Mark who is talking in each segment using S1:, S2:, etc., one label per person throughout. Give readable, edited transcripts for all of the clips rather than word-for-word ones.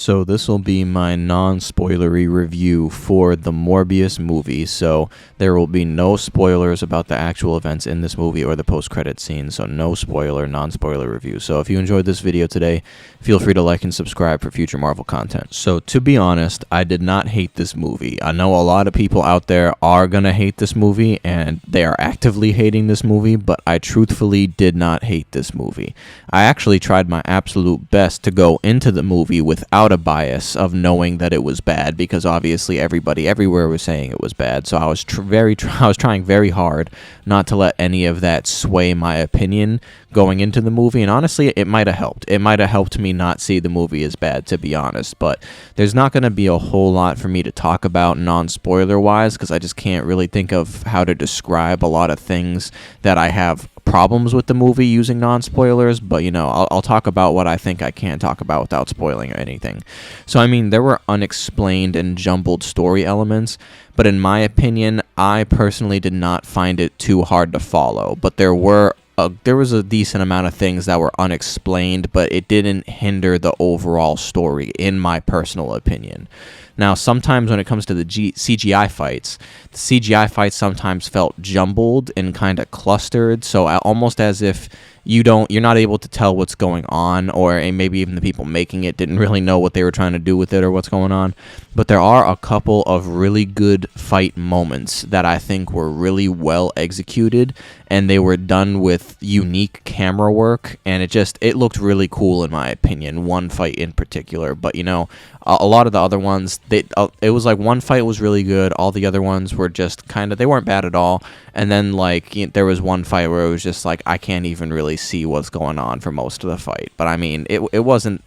S1: So this will be my non-spoilery review for the Morbius movie. So there will be no spoilers about the actual events in this movie or the post-credit scene. So no spoiler, non-spoiler review. So if you enjoyed this video today, feel free to like and subscribe for future Marvel content. So to be honest, I did not hate this movie. I know a lot of people out there are gonna hate this movie and they are actively hating this movie, but I truthfully did not hate this movie. I actually tried my absolute best to go into the movie without a bias of knowing that it was bad, because obviously everybody everywhere was saying it was bad. So I was trying very hard not to let any of that sway my opinion going into the movie, and honestly it might have helped. It might have helped me not see the movie as bad, to be honest, but there's not going to be a whole lot for me to talk about non-spoiler wise, because I just can't really think of how to describe a lot of things that I have problems with the movie using non-spoilers, but you know, I'll talk about what I think I can talk about without spoiling or anything. So I mean, there were unexplained and jumbled story elements, but in my opinion, I personally did not find it too hard to follow. But there was a decent amount of things that were unexplained, but it didn't hinder the overall story, in my personal opinion. Now, sometimes when it comes to the CGI fights, the CGI fights sometimes felt jumbled and kind of clustered, so almost as if you're not able to tell what's going on, or maybe even the people making it didn't really know what they were trying to do with it or what's going on. But there are a couple of really good fight moments that I think were really well executed, and they were done with unique camera work, and it looked really cool in my opinion, one fight in particular. But you know, a lot of the other ones, it was like one fight was really good, all the other ones were just they weren't bad at all, and then like there was one fight where it was just like I can't even really see what's going on for most of the fight. But I mean, it wasn't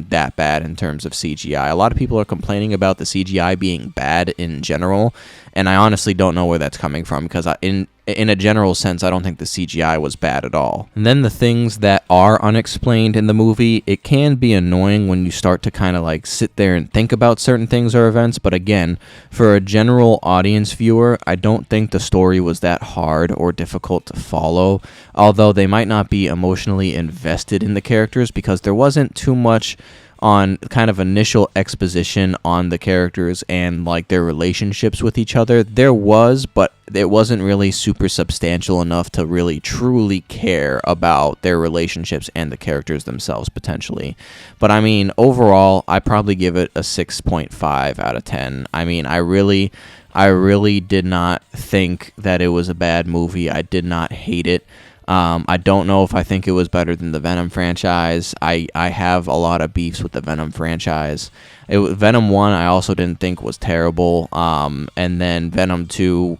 S1: that bad in terms of CGI. A lot of people are complaining about the CGI being bad in general, and I honestly don't know where that's coming from, because in a general sense, I don't think the CGI was bad at all. And then the things that are unexplained in the movie, it can be annoying when you start to kind of like sit there and think about certain things or events. But again, for a general audience viewer, I don't think the story was that hard or difficult to follow, although they might not be emotionally invested in the characters, because there wasn't too much on kind of initial exposition on the characters and like their relationships with each other. There was, but it wasn't really super substantial enough to really truly care about their relationships and the characters themselves potentially. But I mean, overall, I probably give it a 6.5 out of 10. I mean, I really did not think that it was a bad movie. I did not hate it. I don't know if I think it was better than the Venom franchise. I have a lot of beefs with the Venom franchise. Venom 1 I also didn't think was terrible, and then Venom 2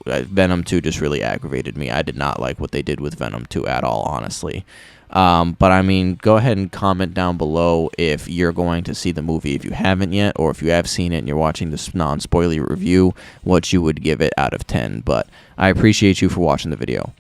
S1: just really aggravated me. I did not like what they did with Venom 2 at all, honestly. But I mean, go ahead and comment down below if you're going to see the movie if you haven't yet, or if you have seen it and you're watching this non-spoiler review, what you would give it out of 10. But I appreciate you for watching the video.